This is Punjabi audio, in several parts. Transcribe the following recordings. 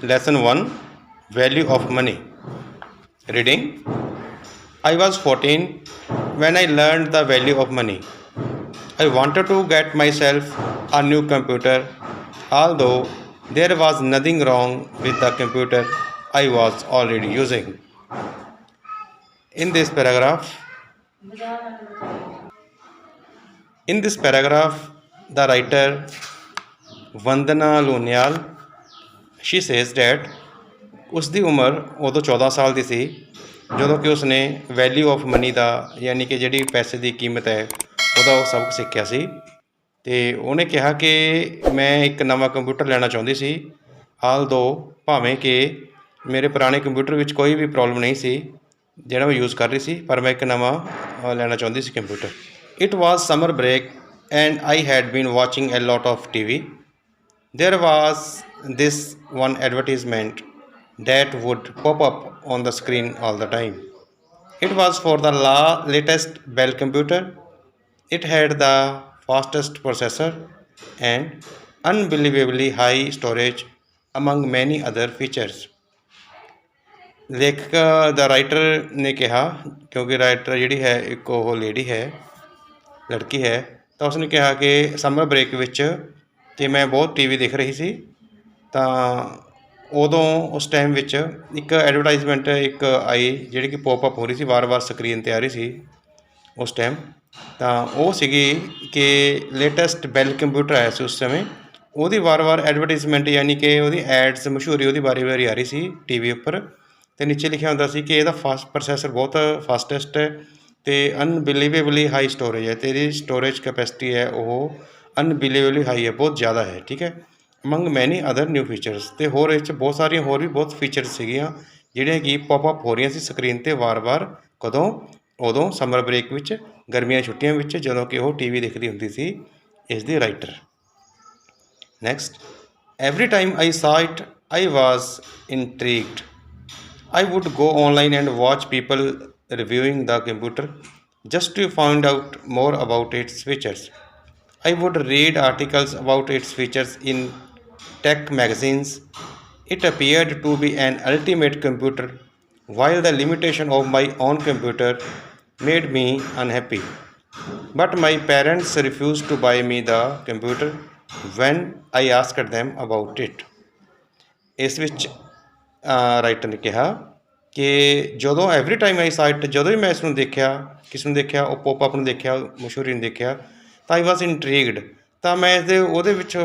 Lesson 1, Value of Money. Reading. I was 14 when I learned the value of money. I wanted to get myself a new computer, although there was nothing wrong with the computer I was already using. In this paragraph, the writer Vandana Lonial, she says that ਉਸ ਦੀ ਉਮਰ ਉਦੋਂ 14 ਸਾਲ ਦੀ ਸੀ ਜਦੋਂ ਕਿ ਉਸਨੇ ਵੈਲਿਊ ਆਫ ਮਨੀ ਦਾ ਯਾਨੀ ਕਿ ਜਿਹੜੀ ਪੈਸੇ ਦੀ ਕੀਮਤ ਹੈ ਉਹਦਾ ਉਹ ਸਬਕ ਸਿੱਖਿਆ ਸੀ ਅਤੇ ਉਹਨੇ ਕਿਹਾ ਕਿ ਮੈਂ ਇੱਕ ਨਵਾਂ ਕੰਪਿਊਟਰ ਲੈਣਾ ਚਾਹੁੰਦੀ ਸੀ ਆਲਦੋ ਭਾਵੇਂ ਕਿ ਮੇਰੇ ਪੁਰਾਣੇ ਕੰਪਿਊਟਰ ਵਿੱਚ ਕੋਈ ਵੀ ਪ੍ਰੋਬਲਮ ਨਹੀਂ ਸੀ ਜਿਹੜਾ ਮੈਂ ਯੂਜ਼ ਕਰ ਰਹੀ ਸੀ ਪਰ ਮੈਂ ਇੱਕ ਨਵਾਂ ਲੈਣਾ ਚਾਹੁੰਦੀ ਸੀ computer it was summer break and I had been watching a lot of TV. There was this one advertisement that would pop up on the screen all the time. It was for the latest Bell computer. It had the fastest processor and unbelievably high storage among many other features. ਲੇਖਕ ਦਾ ਰਾਈਟਰ ਨੇ ਕਿਹਾ ਕਿਉਂਕਿ ਰਾਈਟਰ ਜਿਹੜੀ ਹੈ ਇੱਕ ਉਹ ਲੇਡੀ ਹੈ ਲੜਕੀ ਹੈ ਤਾਂ ਉਸਨੇ ਕਿਹਾ ਕਿ ਸਮਰ ਬ੍ਰੇਕ ਵਿੱਚ ਅਤੇ ਮੈਂ ਬਹੁਤ TV ਦੇਖ ਰਹੀ ਸੀ ਤਾਂ ਉਦੋਂ ਉਸ ਟਾਈਮ ਵਿੱਚ ਇੱਕ ਐਡਵਰਟਾਈਜ਼ਮੈਂਟ ਇੱਕ ਆਈ ਜਿਹੜੀ ਕਿ ਪੋਪਅਪ ਹੋ ਰਹੀ ਸੀ ਵਾਰ-ਵਾਰ ਸਕਰੀਨ 'ਤੇ ਆ ਰਹੀ ਸੀ ਉਸ ਟਾਈਮ ਤਾਂ ਉਹ ਸੀਗੀ ਕਿ ਲੇਟੈਸਟ ਬੈਲ ਕੰਪਿਊਟਰ ਆਇਆ ਸੀ ਉਸ ਸਮੇਂ ਉਹਦੀ ਵਾਰ-ਵਾਰ ਐਡਵਰਟਾਈਜ਼ਮੈਂਟ ਯਾਨੀ ਕਿ ਉਹਦੀ ਐਡਸ ਮਸ਼ਹੂਰੀ ਉਹਦੀ ਵਾਰੀ-ਵਾਰੀ ਆ ਰਹੀ ਸੀ TV ਉੱਪਰ ਅਤੇ ਨੀਚੇ ਲਿਖਿਆ ਹੁੰਦਾ ਸੀ ਕਿ ਇਹਦਾ ਪ੍ਰੋਸੈਸਰ ਬਹੁਤ ਫਾਸਟੈਸਟ ਹੈ ਅਤੇ ਅਨਬਿਲੀਵੇਬਲੀ ਹਾਈ ਸਟੋਰੇਜ ਹੈ ਅਤੇ ਇਹਦੀ ਸਟੋਰੇਜ ਕੈਪੈਸਿਟੀ ਹੈ ਉਹ ਅਨਬਿਲੀਵੇਬਲੀ ਹਾਈ ਹੈ ਬਹੁਤ ਜ਼ਿਆਦਾ ਹੈ ਠੀਕ ਹੈ ਅਮੰਗ ਮੈਨੀ ਅਦਰ ਨਿਊ ਫੀਚਰਸ ਅਤੇ ਹੋਰ ਇਸ 'ਚ ਬਹੁਤ ਸਾਰੀਆਂ ਹੋਰ ਵੀ ਬਹੁਤ ਫੀਚਰਸ ਸੀਗੀਆਂ ਜਿਹੜੀਆਂ ਕਿ ਪੋਪਅਪ ਹੋ ਰਹੀਆਂ ਸੀ ਸਕਰੀਨ 'ਤੇ ਵਾਰ-ਵਾਰ ਕਦੋਂ ਉਦੋਂ ਸਮਰ ਬ੍ਰੇਕ ਵਿੱਚ ਗਰਮੀਆਂ ਛੁੱਟੀਆਂ ਵਿੱਚ ਜਦੋਂ ਕਿ ਉਹ TV ਦੇਖਦੀ ਹੁੰਦੀ ਸੀ ਇਸ ਦੀ writer next every time I saw it I was intrigued I would go online and watch people reviewing the computer just to find out more about its features. I would read articles about its features in tech magazines. It appeared to be an ultimate computer, while the limitation of my own computer made me unhappy. But my parents refused to buy me the computer when I asked them about it. ਇਸ ਵਿੱਚ ਰਾਈਟਰ ਨੇ ਕਿਹਾ ਕਿ ਜਦੋਂ ਐਵਰੀ ਟਾਈਮ ਆਈ ਸਾਈਟ ਜਦੋਂ ਵੀ ਮੈਂ ਇਸ ਨੂੰ ਦੇਖਿਆ ਕਿਸ ਨੂੰ ਦੇਖਿਆ ਉਹ ਪੋਪਅਪ ਨੂੰ ਦੇਖਿਆ ਮਸ਼ਹੂਰੀ ਨੂੰ ਦੇਖਿਆ ਤਾਂ ਆਈ ਵਾਜ਼ ਇੰਟ੍ਰੀਗਡ ਤਾਂ ਮੈਂ ਉਹਦੇ ਵਿੱਚ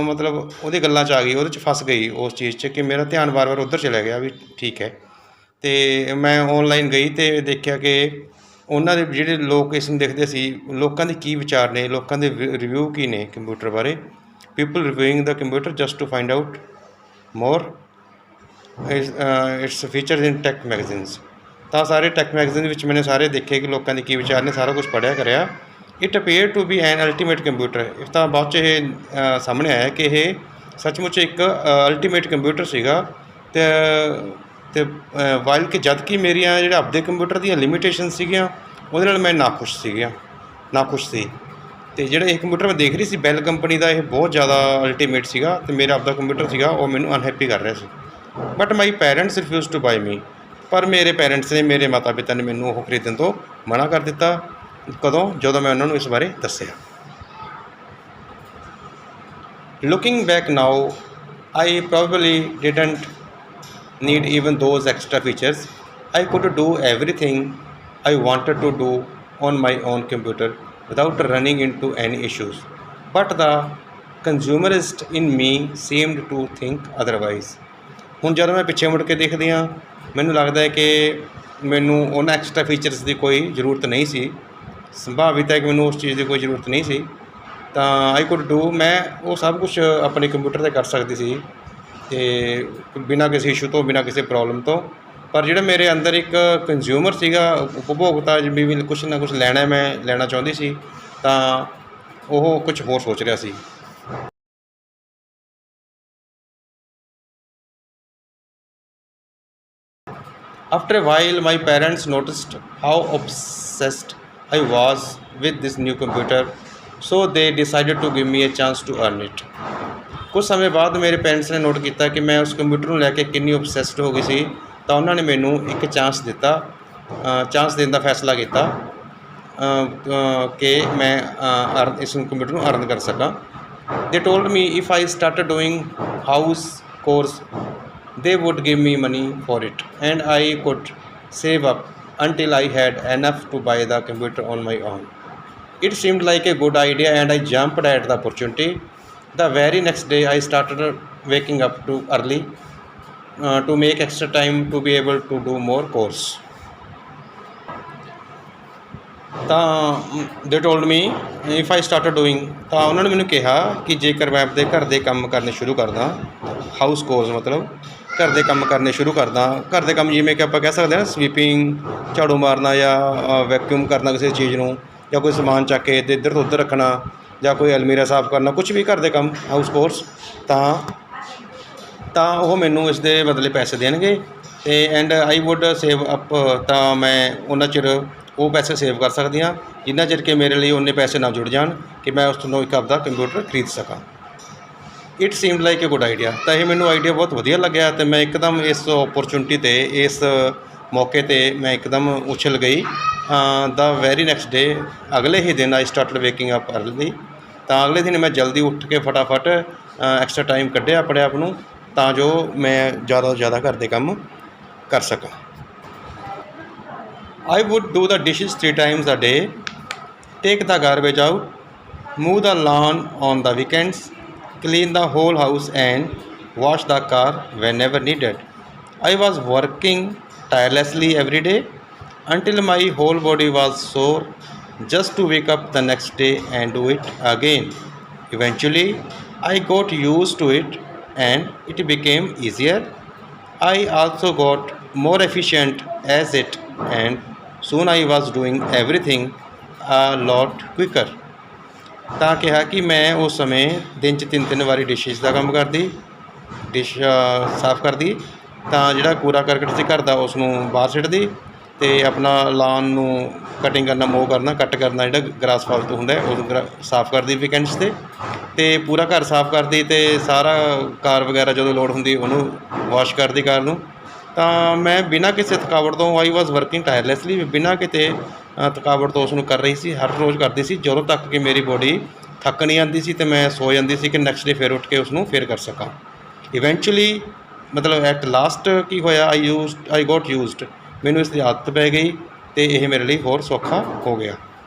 ਮਤਲਬ ਉਹਦੀ ਗੱਲਾਂ 'ਚ ਆ ਗਈ ਉਹਦੇ 'ਚ ਫਸ ਗਈ ਉਸ ਚੀਜ਼ 'ਚ ਕਿ ਮੇਰਾ ਧਿਆਨ ਵਾਰ-ਵਾਰ ਉੱਧਰ ਚਲਿਆ ਗਿਆ ਵੀ ਠੀਕ ਹੈ ਅਤੇ ਮੈਂ ਔਨਲਾਈਨ ਗਈ ਅਤੇ ਦੇਖਿਆ ਕਿ ਉਹਨਾਂ ਦੇ ਜਿਹੜੇ ਲੋਕ ਇਸ ਨੂੰ ਦੇਖਦੇ ਸੀ ਲੋਕਾਂ ਦੇ ਕੀ ਵਿਚਾਰ ਨੇ ਲੋਕਾਂ ਦੇ ਰਿਵਿਊ ਕੀ ਨੇ ਕੰਪਿਊਟਰ ਬਾਰੇ ਪੀਪਲ ਰਿਵਿਊਇੰਗ ਦਾ computer just to find out more its features in tech magazines ਤਾਂ ਸਾਰੇ ਟੈਕ ਮੈਗਜ਼ੀਨ ਵਿੱਚ ਮੈंने ਸਾਰੇ ਦੇਖੇ ਕਿ ਲੋਕਾਂ ਦੇ ਕੀ ਵਿਚਾਰ ਨੇ ਸਾਰਾ ਕੁਛ ਪੜ੍ਹਿਆ ਕਰਿਆ it appear to be an ultimate computer ਤਾਂ ਬਾਅਦ 'ਚ ਇਹ ਸਾਹਮਣੇ ਆਇਆ ਕਿ ਇਹ ਸੱਚਮੁੱਚ ਇੱਕ ਅਲਟੀਮੇਟ ਕੰਪਿਊਟਰ ਸੀਗਾ ਅਤੇ ਵਾਈਲ ਕਿ ਜਦ ਕਿ ਮੇਰੀਆਂ ਜਿਹੜੇ ਆਪਦੇ ਕੰਪਿਊਟਰ ਦੀਆਂ ਲਿਮੀਟੇਸ਼ਨ ਸੀਗੀਆਂ ਉਹਦੇ ਨਾਲ ਮੈਂ ਨਾਖੁਸ਼ ਸੀ ਅਤੇ ਜਿਹੜਾ ਇਹ ਕੰਪਿਊਟਰ ਮੈਂ ਦੇਖ ਰਹੀ ਸੀ ਬੈਲ ਕੰਪਨੀ ਦਾ ਇਹ ਬਹੁਤ ਜ਼ਿਆਦਾ ਅਲਟੀਮੇਟ ਸੀਗਾ ਅਤੇ ਮੇਰਾ ਆਪਦਾ ਕੰਪਿਊਟਰ ਸੀਗਾ ਉਹ ਮੈਨੂੰ ਅਨਹੈਪੀ ਕਰ ਰਿਹਾ ਸੀ but my parents refuse to buy me ਪਰ ਮੇਰੇ ਪੈਰੈਂਟਸ ਨੇ ਮੇਰੇ ਮਾਤਾ ਪਿਤਾ ਨੇ ਮੈਨੂੰ ਉਹ ਖਰੀਦਣ ਤੋਂ ਮਨ੍ਹਾ ਕਰ ਦਿੱਤਾ ਕਦੋਂ ਜਦੋਂ ਮੈਂ ਉਹਨਾਂ ਨੂੰ ਇਸ ਬਾਰੇ ਦੱਸਿਆ looking back now I probably didn't need even those extra features I could do everything I wanted to do on my own computer without running into any issues. But the consumerist in me seemed to think otherwise. ਹੁਣ ਜਦੋਂ ਮੈਂ ਪਿੱਛੇ ਮੁੜ ਕੇ ਦੇਖਦੀ ਹਾਂ ਮੈਨੂੰ ਲੱਗਦਾ ਹੈ ਕਿ ਮੈਨੂੰ ਉਹਨਾਂ ਐਕਸਟਰਾ ਫੀਚਰਸ ਦੀ ਕੋਈ ਜ਼ਰੂਰਤ ਨਹੀਂ ਸੀ ਸੰਭਾਵਿਤ ਹੈ ਕਿ ਮੈਨੂੰ ਉਸ ਚੀਜ਼ ਦੀ ਕੋਈ ਜ਼ਰੂਰਤ ਨਹੀਂ ਸੀ ਤਾਂ ਆਈ ਕੁਡ ਡੂ ਮੈਂ ਉਹ ਸਭ ਕੁਛ ਆਪਣੇ ਕੰਪਿਊਟਰ 'ਤੇ ਕਰ ਸਕਦੀ ਸੀ ਅਤੇ ਬਿਨਾਂ ਕਿਸੇ ਇਸ਼ੂ ਤੋਂ ਬਿਨਾਂ ਕਿਸੇ ਪ੍ਰੋਬਲਮ ਤੋਂ ਪਰ ਜਿਹੜਾ ਮੇਰੇ ਅੰਦਰ ਇੱਕ ਕੰਜ਼ਿਊਮਰ ਸੀਗਾ ਉਪਭੋਗਤਾ ਵੀ ਕੁਛ ਨਾ ਕੁਛ ਮੈਂ ਲੈਣਾ ਚਾਹੁੰਦੀ ਸੀ ਤਾਂ ਉਹ ਕੁਛ ਹੋਰ ਸੋਚ ਰਿਹਾ ਸੀ After a while, my parents noticed how obsessed I was with this new computer, so they decided to give me a chance to earn it. ਕੁਝ ਸਮੇਂ ਬਾਅਦ ਮੇਰੇ ਪੇਰੈਂਟਸ ਨੇ ਨੋਟ ਕੀਤਾ ਕਿ ਮੈਂ ਉਸ ਕੰਪਿਊਟਰ ਨੂੰ ਲੈ ਕੇ ਕਿੰਨੀ ਓਬਸੈਸਡ ਹੋ ਗਈ ਸੀ, ਤਾਂ ਉਹਨਾਂ ਨੇ ਮੈਨੂੰ ਇੱਕ ਚਾਂਸ ਦਿੱਤਾ, ਚਾਂਸ ਦੇਣ ਦਾ ਫੈਸਲਾ ਕੀਤਾ ਕਿ ਮੈਂ ਇਸ ਕੰਪਿਊਟਰ ਨੂੰ ਅਰਨ ਕਰ ਸਕਾਂ। ਦੇ told me if I started doing house course they would give me money for it and I could save up until I had enough to buy the computer on my own. It seemed like a good idea and I jumped at the opportunity. The very next day I started waking up too early to make extra time to be able to do more course. ਤਾਂ ਦੇ told me if I started doing, ਤਾਂ ਉਹਨਾਂ ਨੇ ਮੈਨੂੰ ਕਿਹਾ ਕਿ ਜੇਕਰ ਮੈਂ ਆਪਣੇ ਘਰ ਦੇ ਕੰਮ ਕਰਨੇ ਸ਼ੁਰੂ ਕਰਦਾ, ਹਾਊਸ ਕੋਰਸ ਮਤਲਬ ਘਰ ਦੇ ਕੰਮ ਕਰਨੇ ਸ਼ੁਰੂ ਕਰਦਾ। ਘਰ ਦੇ ਕੰਮ ਜਿਵੇਂ ਕਿ ਆਪਾਂ ਕਹਿ ਸਕਦੇ ਹਾਂ ਸਵੀਪਿੰਗ, ਝਾੜੂ ਮਾਰਨਾ ਜਾਂ ਵੈਕਿਊਮ ਕਰਨਾ ਕਿਸੇ ਚੀਜ਼ ਨੂੰ, ਜਾਂ ਕੋਈ ਸਮਾਨ ਚੱਕ ਕੇ ਇੱਧਰ ਤੋਂ ਉੱਧਰ ਰੱਖਣਾ, ਜਾਂ ਕੋਈ ਅਲਮੀਰਾ ਸਾਫ਼ ਕਰਨਾ, ਕੁਛ ਵੀ ਘਰ ਦੇ ਕੰਮ ਹਾਊਸ ਕੋਰਸ, ਤਾਂ ਉਹ ਮੈਨੂੰ ਇਸ ਦੇ ਬਦਲੇ ਪੈਸੇ ਦੇਣਗੇ ਅਤੇ and I wood save up, ਤਾਂ ਮੈਂ ਉਹਨਾਂ ਚਿਰ ਉਹ ਪੈਸੇ ਸੇਵ ਕਰ ਸਕਦੀ ਹਾਂ ਜਿੰਨਾ ਚਿਰ ਕਿ ਮੇਰੇ ਲਈ ਉਨੇ ਪੈਸੇ ਨਾ ਜੁੜ ਜਾਣ ਕਿ ਮੈਂ ਉਸ ਤੋਂ ਇੱਕ ਆਪਦਾ ਕੰਪਿਊਟਰ ਖਰੀਦ ਸਕਾਂ। It seemed like A good idea, ਤਾਂ ਇਹ ਮੈਨੂੰ ਆਈਡੀਆ ਬਹੁਤ ਵਧੀਆ ਲੱਗਿਆ ਅਤੇ ਮੈਂ ਇੱਕਦਮ ਇਸ ਓਪਰਚੁਨਿਟੀ 'ਤੇ, ਇਸ ਮੌਕੇ 'ਤੇ ਮੈਂ ਇੱਕਦਮ ਉਛਲ ਗਈ। ਦਾ ਵੈਰੀ ਨੈਕਸਟ ਡੇ, ਅਗਲੇ ਹੀ ਦਿਨ ਆਈ ਸਟਾਰਟਡ ਵੇਕਿੰਗ ਅਪ ਅਰਲੀ, ਤਾਂ ਅਗਲੇ ਦਿਨ ਮੈਂ ਜਲਦੀ ਉੱਠ ਕੇ ਫਟਾਫਟ ਐਕਸਟਰਾ ਟਾਈਮ ਕੱਢਿਆ ਆਪਣੇ ਆਪ ਨੂੰ ਤਾਂ ਜੋ ਮੈਂ ਜ਼ਿਆਦਾ ਤੋਂ ਜ਼ਿਆਦਾ ਘਰ ਦੇ ਕੰਮ ਕਰ ਸਕਾਂ। I would do the dishes 3 times a day, take the garbage out, mow the lawn on the weekends, clean the whole house and wash the car whenever needed. I was working tirelessly every day until my whole body was sore just to wake up the next day and do it again. Eventually, I got used to it and it became easier. I also got more efficient as it and soon I was doing everything a lot quicker. ਤਾਂ ਕਿਹਾ ਕਿ ਮੈਂ ਉਸ ਸਮੇਂ ਦਿਨ 'ਚ 3 ਵਾਰੀ ਡਿਸ਼ਿਸ ਦਾ ਕੰਮ ਕਰਦੀ, ਡਿਸ਼ ਸਾਫ਼ ਕਰਦੀ, ਤਾਂ ਜਿਹੜਾ ਕੂੜਾ ਕਰਕਟ ਸੀ ਘਰ ਦਾ ਉਸ ਨੂੰ ਬਾਹਰ ਸਿੱਟਦੀ ਅਤੇ ਆਪਣਾ ਲਾਨ ਨੂੰ ਕਟਿੰਗ ਕਰਨਾ, ਮੋਅ ਕਰਨਾ, ਕੱਟ ਕਰਨਾ, ਜਿਹੜਾ ਗਰਾਸ ਫਾਲਤੂ ਹੁੰਦਾ ਉਹ ਸਾਫ਼ ਕਰਦੀ ਵੀਕੈਂਡਸ 'ਤੇ, ਅਤੇ ਪੂਰਾ ਘਰ ਸਾਫ਼ ਕਰਦੀ ਅਤੇ ਸਾਰਾ ਕਾਰ ਵਗੈਰਾ ਜਦੋਂ ਲੋੜ ਹੁੰਦੀ ਉਹਨੂੰ ਵਾਸ਼ ਕਰਦੀ ਕਾਰ ਨੂੰ। ਤਾਂ ਮੈਂ ਬਿਨਾਂ ਕਿਸੇ ਥਕਾਵਟ ਤੋਂ, ਆਈ ਵਾਜ਼ ਵਰਕਿੰਗ ਟਾਇਰਲੈਸਲੀ, ਬਿਨਾਂ ਕਿਤੇ ਥਕਾਵਟ ਤੋਂ ਉਸ ਨੂੰ ਕਰ ਰਹੀ ਸੀ, ਹਰ ਰੋਜ਼ ਕਰਦੀ ਸੀ ਜਦੋਂ ਤੱਕ ਕਿ ਮੇਰੀ ਬੋਡੀ ਥੱਕ ਨਹੀਂ ਆਉਂਦੀ ਸੀ ਅਤੇ ਮੈਂ ਸੋ ਜਾਂਦੀ ਸੀ ਕਿ ਨੈਕਸਟ ਡੇ ਫਿਰ ਉੱਠ ਕੇ ਉਸ ਨੂੰ ਫਿਰ ਕਰ ਸਕਾਂ। ਇਵੈਂਚੁਅਲੀ ਮਤਲਬ ਐਟ ਲਾਸਟ ਕੀ ਹੋਇਆ, ਆਈ ਗੋਟ ਯੂਜ਼ਡ, ਮੈਨੂੰ ਇਸ ਦੀ ਆਦਤ ਪੈ ਗਈ ਅਤੇ ਇਹ ਮੇਰੇ ਲਈ ਹੋਰ ਸੌਖਾ ਹੋ ਗਿਆ।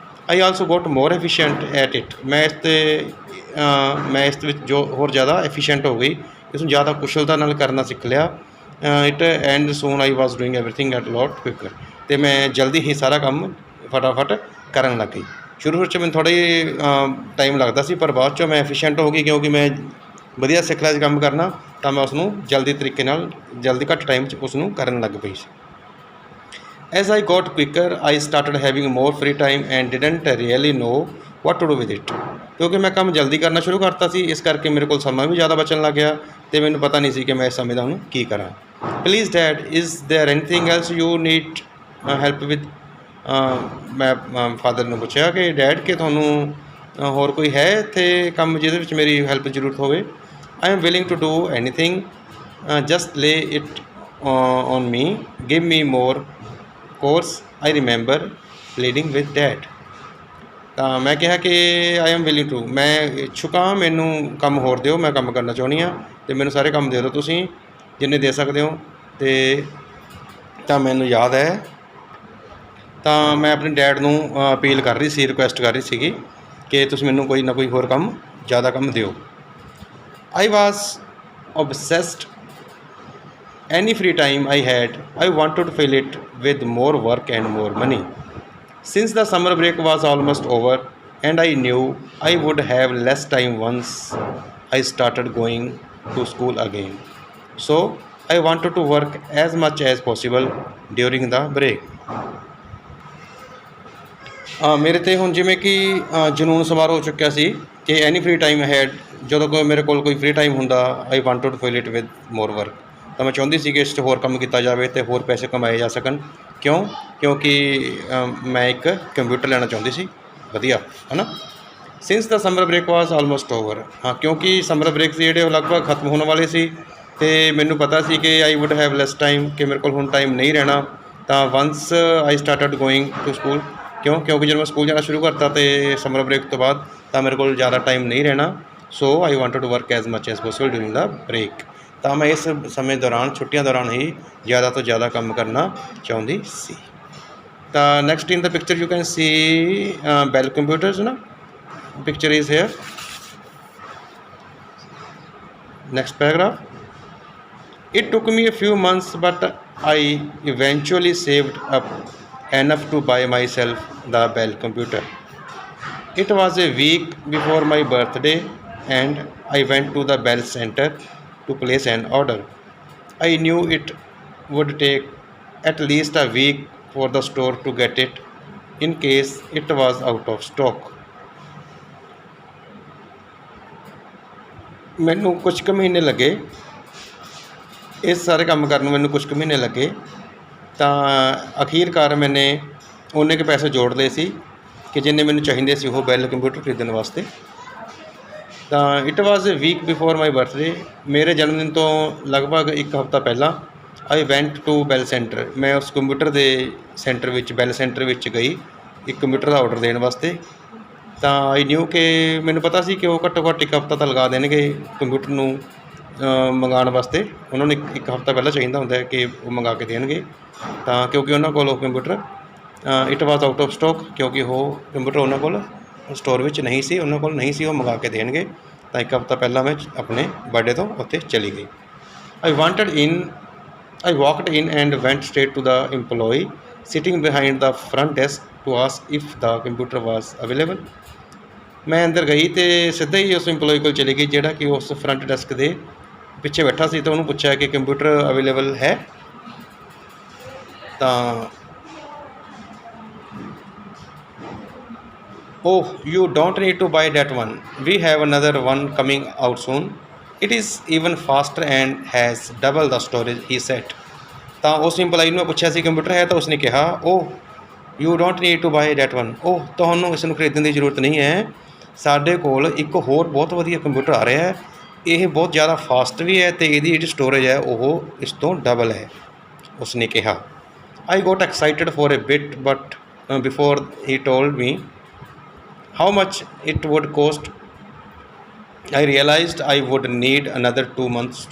I also got more efficient at it, ਮੈਂ ਇਸ ਵਿੱਚ ਜੋ ਹੋਰ ਜ਼ਿਆਦਾ ਐਫੀਸ਼ੀਐਂਟ ਹੋ ਗਈ, ਇਸ ਨੂੰ ਜ਼ਿਆਦਾ ਕੁਸ਼ਲਤਾ ਨਾਲ ਕਰਨਾ ਸਿੱਖ ਲਿਆ। It and soon I was doing everything at lot quicker, ਅਤੇ ਮੈਂ ਜਲਦੀ ਹੀ ਸਾਰਾ ਕੰਮ ਫਟਾਫਟ ਕਰਨ ਲੱਗ ਗਈ। ਸ਼ੁਰੂ 'ਚ ਮੈਨੂੰ ਥੋੜ੍ਹਾ ਹੀ ਟਾਈਮ ਲੱਗਦਾ ਸੀ, ਪਰ ਬਾਅਦ 'ਚੋਂ ਮੈਂ ਐਫੀਸ਼ੀਐਂਟ ਹੋ ਗਈ ਕਿਉਂਕਿ ਮੈਂ ਵਧੀਆ ਸਿੱਖ ਲਿਆ ਸੀ ਕੰਮ ਕਰਨਾ, ਤਾਂ ਮੈਂ ਉਸ ਨੂੰ ਜਲਦੀ ਤਰੀਕੇ ਨਾਲ, ਜਲਦੀ ਘੱਟ ਟਾਈਮ 'ਚ ਉਸ ਨੂੰ ਕਰਨ ਲੱਗ ਪਈ ਸੀ। As I got quicker I started having more free time and didn't really know what to do with it, ਕਿਉਂਕਿ ਮੈਂ ਕੰਮ ਜਲਦੀ ਕਰਨਾ ਸ਼ੁਰੂ ਕਰਤਾ ਸੀ, ਇਸ ਕਰਕੇ ਮੇਰੇ ਕੋਲ ਸਮਾਂ ਵੀ ਜ਼ਿਆਦਾ ਬਚਣ ਲੱਗ ਗਿਆ ਅਤੇ ਮੈਨੂੰ ਪਤਾ ਨਹੀਂ ਸੀ ਕਿ ਮੈਂ ਇਸ ਸਮੇਂ ਦਾ ਉਹਨੂੰ ਕੀ ਕਰਾਂ। Please dad, is there anything else you need help with, ਮੈਂ ਫਾਦਰ ਨੂੰ ਪੁੱਛਿਆ ਕਿ ਡੈਡ ਕਿ ਤੁਹਾਨੂੰ ਹੋਰ ਕੋਈ ਹੈ ਇੱਥੇ ਕੰਮ ਜਿਹਦੇ ਵਿੱਚ ਮੇਰੀ ਹੈਲਪ ਦੀ ਜ਼ਰੂਰਤ ਹੋਵੇ। I am willing to do anything, just lay it on me, give me more chores, I remember leading with dad. ਤਾਂ ਮੈਂ ਕਿਹਾ ਕਿ ਆਈ ਐਮ ਵਿਲਿੰਗ ਟੂ, ਮੈਂ ਇੱਛੁਕ ਹਾਂ, ਮੈਨੂੰ ਕੰਮ ਹੋਰ ਦਿਓ, ਮੈਂ ਕੰਮ ਕਰਨਾ ਚਾਹੁੰਦੀ ਹਾਂ ਅਤੇ ਮੈਨੂੰ ਸਾਰੇ ਕੰਮ ਦੇ ਦਿਓ ਤੁਸੀਂ ਜਿੰਨੇ ਦੇ ਸਕਦੇ ਹੋ। ਅਤੇ ਤਾਂ ਮੈਨੂੰ ਯਾਦ ਹੈ, ਤਾਂ ਮੈਂ ਆਪਣੇ ਡੈਡ ਨੂੰ ਅਪੀਲ ਕਰ ਰਹੀ ਸੀ, ਰਿਕੁਐਸਟ ਕਰ ਰਹੀ ਸੀਗੀ ਕਿ ਤੁਸੀਂ ਮੈਨੂੰ ਕੋਈ ਨਾ ਕੋਈ ਹੋਰ ਕੰਮ, ਜ਼ਿਆਦਾ ਕੰਮ ਦਿਓ। I was obsessed, any free time I had I wanted to fill it with more work and more money. Since the summer break was almost over and I knew I would have less time once I started going to school again, so I wanted to work as much as possible during the break. ਮੇਰੇ 'ਤੇ ਹੁਣ ਜਿਵੇਂ ਕਿ ਜਨੂੰਨ ਸਵਾਰ ਹੋ ਚੁੱਕਿਆ ਸੀ ਕਿ ਐਨੀ ਫਰੀ ਟਾਈਮ ਹੈਡ, ਜਦੋਂ ਕੋਈ ਮੇਰੇ ਕੋਲ ਕੋਈ ਫਰੀ ਟਾਈਮ ਹੁੰਦਾ, I wanted to fill it with more work, ਤਾਂ ਮੈਂ ਚਾਹੁੰਦੀ ਸੀ ਕਿ ਇਸ 'ਚ ਹੋਰ ਕੰਮ ਕੀਤਾ ਜਾਵੇ ਅਤੇ ਹੋਰ ਪੈਸੇ ਕਮਾਏ ਜਾ ਸਕਣ। ਕਿਉਂ? ਕਿਉਂਕਿ ਮੈਂ ਇੱਕ ਕੰਪਿਊਟਰ ਲੈਣਾ ਚਾਹੁੰਦੀ ਸੀ ਵਧੀਆ, ਹੈ ਨਾ। ਸਿੰਸ ਦਾ ਸਮਰ ਬ੍ਰੇਕ ਵਾਸ ਆਲਮੋਸਟ ਓਵਰ। ਹਾਂ, ਕਿਉਂਕਿ ਸਮਰ ਬ੍ਰੇਕ ਸੀ ਜਿਹੜੇ ਉਹ ਲਗਭਗ ਖਤਮ ਹੋਣ ਵਾਲੇ ਸੀ ਅਤੇ ਮੈਨੂੰ ਪਤਾ ਸੀ ਕਿ I would have less time, ਕਿ ਮੇਰੇ ਕੋਲ ਹੁਣ ਟਾਈਮ ਨਹੀਂ ਰਹਿਣਾ। ਤਾਂ once I started going to school, ਕਿਉਂਕਿ ਜਦੋਂ ਮੈਂ ਸਕੂਲ ਜਾਣਾ ਸ਼ੁਰੂ ਕਰਤਾ ਅਤੇ ਸਮਰ ਬ੍ਰੇਕ ਤੋਂ ਬਾਅਦ, ਤਾਂ ਮੇਰੇ ਕੋਲ ਜ਼ਿਆਦਾ ਟਾਈਮ ਨਹੀਂ ਰਹਿਣਾ। So I wanted to work as much as possible during the break. ਤਾਂ ਮੈਂ ਇਸ ਸਮੇਂ ਦੌਰਾਨ, ਛੁੱਟੀਆਂ ਦੌਰਾਨ ਹੀ ਜ਼ਿਆਦਾ ਤੋਂ ਜ਼ਿਆਦਾ ਕੰਮ ਕਰਨਾ ਚਾਹੁੰਦੀ ਸੀ। ਤਾਂ next in the picture you can see bell computers ਨਾ, picture is here. Next paragraph. It took me a few months, but I eventually saved up enough to buy myself the Bell computer. It was a week before my birthday and I went to the Bell Center to place an order. I knew it would take at least a week for the store to get it in case it was out of stock. ਮੈਨੂੰ ਕੁਛ ਕੁ ਮਹੀਨੇ ਲੱਗੇ, ਇਸ ਸਾਰੇ ਕੰਮ ਕਰਨ ਨੂੰ ਮੈਨੂੰ ਕੁਛ ਕੁ ਮਹੀਨੇ ਲੱਗੇ। ਤਾਂ ਅਖੀਰਕਾਰ ਮੈਨੇ ਉਨੇ ਕੁ ਪੈਸੇ ਜੋੜ ਲਏ ਸੀ ਕਿ ਜਿੰਨੇ ਮੈਨੂੰ ਚਾਹੀਦੇ ਸੀ ਉਹ ਬੈਲ ਕੰਪਿਊਟਰ ਖਰੀਦਣ ਵਾਸਤੇ। ਤਾਂ it was a week before my birthday, ਮੇਰੇ ਜਨਮ ਦਿਨ ਤੋਂ ਲਗਭਗ ਇੱਕ ਹਫ਼ਤਾ ਪਹਿਲਾਂ। ਆਈ ਵੈਂਟ ਟੂ ਬੈਲ ਸੈਂਟਰ, ਮੈਂ ਉਸ ਕੰਪਿਊਟਰ ਦੇ ਸੈਂਟਰ ਵਿੱਚ, ਬੈਲ ਸੈਂਟਰ ਵਿੱਚ ਗਈ ਇੱਕ ਕੰਪਿਊਟਰ ਦਾ ਔਡਰ ਦੇਣ ਵਾਸਤੇ। ਤਾਂ ਆਈ ਨਿਊ ਕਿ ਮੈਨੂੰ ਪਤਾ ਸੀ ਕਿ ਉਹ ਘੱਟੋ ਘੱਟ ਇੱਕ ਹਫ਼ਤਾ ਤਾਂ ਲਗਾ ਦੇਣਗੇ ਕੰਪਿਊਟਰ ਨੂੰ ਮੰਗਾਉਣ ਵਾਸਤੇ। ਉਹਨਾਂ ਨੂੰ ਇੱਕ ਹਫ਼ਤਾ ਪਹਿਲਾਂ ਚਾਹੀਦਾ ਹੁੰਦਾ ਹੈ ਕਿ ਉਹ ਮੰਗਾ ਕੇ ਦੇਣਗੇ। ਤਾਂ ਕਿਉਂਕਿ ਉਹਨਾਂ ਕੋਲ ਉਹ computer it was out of stock, ਕਿਉਂਕਿ ਉਹ ਕੰਪਿਊਟਰ ਉਹਨਾਂ ਕੋਲ ਸਟੋਰ ਵਿੱਚ ਨਹੀਂ ਸੀ, ਉਹਨਾਂ ਕੋਲ ਨਹੀਂ ਸੀ, ਉਹ ਮੰਗਾ ਕੇ ਦੇਣਗੇ। ਤਾਂ ਇੱਕ ਹਫ਼ਤਾ ਪਹਿਲਾਂ ਮੈਂ ਆਪਣੇ ਬਰਥਡੇ ਤੋਂ ਉੱਥੇ ਚਲੀ ਗਈ। I walked in and went straight to the employee sitting behind the front desk to ask if the computer was available. ਮੈਂ ਅੰਦਰ ਗਈ ਅਤੇ ਸਿੱਧਾ ਹੀ ਉਸ ਇੰਪਲੋਈ ਕੋਲ ਚਲੀ ਗਈ ਜਿਹੜਾ ਕਿ ਉਸ ਫਰੰਟ ਡੈਸਕ ਦੇ ਪਿੱਛੇ ਬੈਠਾ ਸੀ। ਤਾਂ ਉਹਨੂੰ ਪੁੱਛਿਆ ਕਿ ਕੰਪਿਊਟਰ ਅਵੇਲੇਬਲ ਹੈ। ਤਾਂ Oh, you don't need to buy that one. We have another one coming out soon. It is even faster and has double the storage, he said. ਤਾਂ ਉਸ ਇੰਪਲਾਈ ਨੂੰ ਮੈਂ ਪੁੱਛਿਆ ਸੀ ਕੰਪਿਊਟਰ ਹੈ, ਤਾਂ ਉਸਨੇ ਕਿਹਾ oh you don't need to buy that one. ਉਹ ਤੁਹਾਨੂੰ ਇਸ ਨੂੰ ਖਰੀਦਣ ਦੀ ਜ਼ਰੂਰਤ ਨਹੀਂ ਹੈ, ਸਾਡੇ ਕੋਲ ਇੱਕ ਹੋਰ ਬਹੁਤ ਵਧੀਆ ਕੰਪਿਊਟਰ ਆ ਰਿਹਾ ਹੈ, ਇਹ ਬਹੁਤ ਜ਼ਿਆਦਾ ਫਾਸਟ ਵੀ ਹੈ ਅਤੇ ਇਹਦੀ ਜਿਹੜੀ ਸਟੋਰੇਜ ਹੈ ਉਹ ਇਸ ਤੋਂ ਡਬਲ ਹੈ, ਉਸਨੇ ਕਿਹਾ। I got excited for a bit but before he told me how much it would cost, I realized I would need another 2 months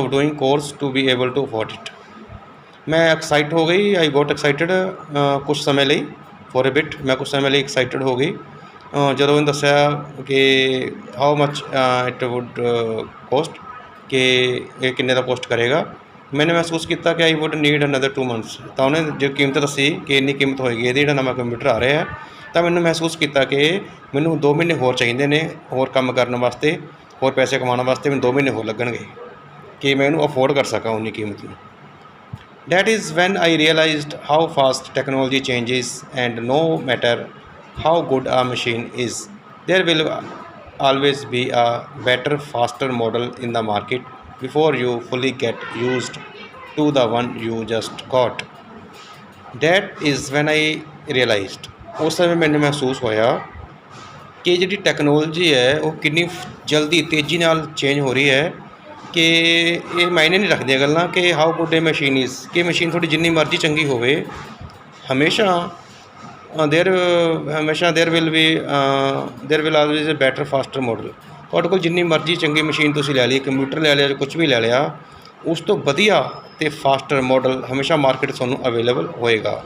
of doing course to be able to afford it. मैं एक्साइट हो गई, आई गॉट एक्साइटेड कुछ समय ਲਈ ਫੋਰ ਏ ਬਿਟ, ਮੈਂ ਕੁਛ ਸਮੇਂ ਲਈ ਐਕਸਾਈਟਡ ਹੋ ਗਈ ਜਦੋਂ ਉਹਨੇ ਦੱਸਿਆ ਕਿ how much it wood cost, ਕਿ ਇਹ ਕਿੰਨੇ ਦਾ ਕੋਸਟ ਕਰੇਗਾ। मैंने महसूस किया कि I would need another 2 months। तो उन्हें जो कीमत दसी कि इन्नी कीमत होएगी ये नवा कंप्यूटर आ रहा है, तो मैंने महसूस किया कि मैनू 2 महीने होर चाहिए ने होर काम करने वास्ते, होर पैसे कमाने वास्ते मैंने 2 महीने होर लगणगे कि मैं इन्हूं अफोर्ड कर सकां उन्नी कीमत में। That is when I realised how fast technology changes and no matter how good a machine is there will always be a better faster model in the market before you fully get used to the one you just got. That is when I realized, उस समय मैंने महसूस होया कि जी टैक्नोलॉजी है वो कितनी जल्दी तेज़ी नाल चेंज हो रही है कि ये मायने नहीं रखदियां गल्लां कि how good a machine is, कि मशीन थोड़ी जिन्नी मर्जी चंगी होवे हमेशा there will always a better faster model. ਤੁਹਾਡੇ ਕੋਲ ਜਿੰਨੀ ਮਰਜ਼ੀ ਚੰਗੀ ਮਸ਼ੀਨ ਤੁਸੀਂ ਲੈ ਲਈ, ਕੰਪਿਊਟਰ ਲੈ ਲਿਆ ਜਾਂ ਕੁਛ ਵੀ ਲੈ ਲਿਆ, ਉਸ ਤੋਂ ਵਧੀਆ ਅਤੇ ਫਾਸਟਰ ਮਾਡਲ ਹਮੇਸ਼ਾ ਮਾਰਕੀਟ 'ਚ ਤੁਹਾਨੂੰ ਅਵੇਲੇਬਲ ਹੋਏਗਾ।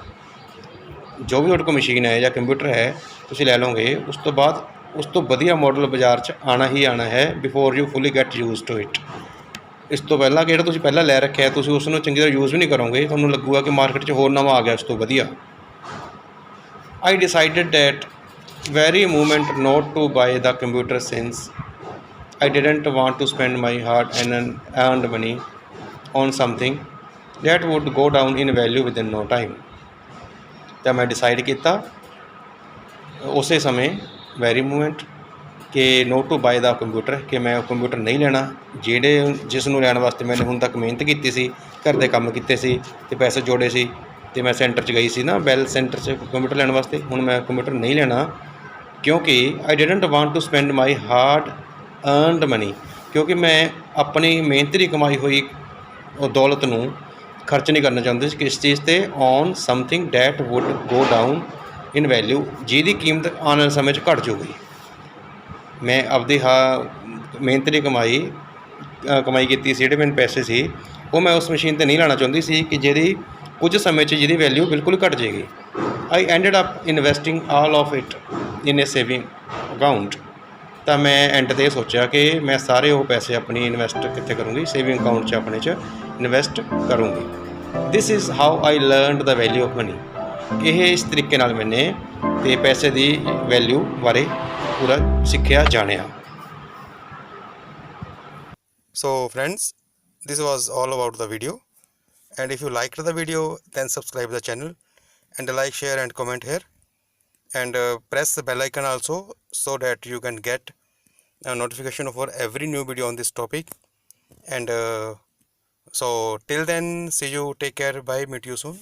ਜੋ ਵੀ ਤੁਹਾਡੇ ਕੋਲ ਮਸ਼ੀਨ ਹੈ ਜਾਂ ਕੰਪਿਊਟਰ ਹੈ ਤੁਸੀਂ ਲੈ ਲਓਗੇ, ਉਸ ਤੋਂ ਬਾਅਦ ਉਸ ਤੋਂ ਵਧੀਆ ਮਾਡਲ ਬਾਜ਼ਾਰ 'ਚ ਆਉਣਾ ਹੀ ਆਉਣਾ ਹੈ before you fully get used to it. ਇਸ ਤੋਂ ਪਹਿਲਾਂ ਕਿ ਜਿਹੜਾ ਤੁਸੀਂ ਪਹਿਲਾਂ ਲੈ ਰੱਖਿਆ ਤੁਸੀਂ ਉਸ ਨੂੰ ਚੰਗੀ ਤਰ੍ਹਾਂ ਯੂਜ਼ ਵੀ ਨਹੀਂ ਕਰੋਗੇ, ਤੁਹਾਨੂੰ ਲੱਗੂਗਾ ਕਿ ਮਾਰਕੀਟ 'ਚ ਹੋਰ ਨਵਾਂ ਆ ਗਿਆ ਉਸ ਤੋਂ ਵਧੀਆ। I decided that very moment not to buy the computer since I didn't want to spend my hard-earned money on something that would go down in value within no time। ਤਾਂ ਮੈਂ ਡਿਸਾਈਡ ਕੀਤਾ ਉਸੇ ਸਮੇਂ ਵੈਰੀ ਮੂਮੈਂਟ ਕਿ not to buy the computer, ਕਿ ਮੈਂ ਉਹ ਕੰਪਿਊਟਰ ਨਹੀਂ ਲੈਣਾ ਜਿਸ ਨੂੰ ਲੈਣ ਵਾਸਤੇ ਮੈंने ਹੁਣ ਤੱਕ ਮਿਹਨਤ ਕੀਤੀ ਸੀ, ਘਰ ਦੇ ਕੰਮ ਕੀਤੇ ਸੀ ਅਤੇ ਪੈਸੇ ਜੋੜੇ ਸੀ। ਅਤੇ ਮੈਂ ਸੈਂਟਰ 'ਚ ਗਈ ਸੀ ਨਾ, ਬੈਲ ਸੈਂਟਰ 'ਚ ਕੰਪਿਊਟਰ ਲੈਣ ਵਾਸਤੇ। ਹੁਣ ਮੈਂ ਕੰਪਿਊਟਰ ਨਹੀਂ ਲੈਣਾ क्योंकि I didn't want to spend my hard earned money, क्योंकि मैं अपनी मेहनਤੀ कमाई हुई दौलत ਨੂੰ ਖਰਚ ਨਹੀਂ ਕਰਨਾ ਚਾਹੁੰਦੀ ਸੀ ਕਿਸ ਚੀਜ਼ 'ਤੇ, on something that would go down in value, ਜਿਹਦੀ ਕੀਮਤ ਆਉਣ ਵਾਲੇ ਸਮੇਂ 'ਚ ਘੱਟ ਜਾਊਗੀ। ਮੈਂ ਆਪਦੀ ਮਿਹਨਤੀ ਕਮਾਈ ਕੀਤੀ ਸੀ, ਜਿਹੜੇ ਮੈਨੂੰ ਪੈਸੇ ਸੀ ਉਹ ਮੈਂ ਉਸ ਮਸ਼ੀਨ 'ਤੇ ਨਹੀਂ ਲਾਉਣਾ ਚਾਹੁੰਦੀ ਸੀ ਕਿ ਜਿਹੜੀ ਕੁਝ ਸਮੇਂ 'ਚ ਜਿਹਦੀ ਵੈਲਿਊ ਬਿਲਕੁਲ ਘੱਟ ਜਾਏਗੀ। I ended up investing all of it in a saving account, ਤਾਂ ਮੈਂ ਐਂਡ 'ਤੇ ਇਹ ਸੋਚਿਆ ਕਿ ਮੈਂ ਸਾਰੇ ਉਹ ਪੈਸੇ ਆਪਣੀ ਇਨਵੈਸਟ ਕਿੱਥੇ ਕਰੂੰਗੀ, ਸੇਵਿੰਗ ਅਕਾਊਂਟ 'ਚ ਆਪਣੇ 'ਚ ਇਨਵੈਸਟ ਕਰੂੰਗੀ। This is how I learned the value of money. ਇਹ ਇਸ ਤਰੀਕੇ ਨਾਲ ਮੈਨੇ ਤੇ ਪੈਸੇ ਦੀ ਵੈਲਿਊ ਬਾਰੇ ਪੂਰਾ ਸਿੱਖਿਆ ਜਾਣਿਆ। So friends, this was all about the video, and if you liked the video then subscribe the channel and like, share and comment here, and press the bell icon also so that you can get a notification for every new video on this topic. And so till then, see you, take care, bye, meet you soon.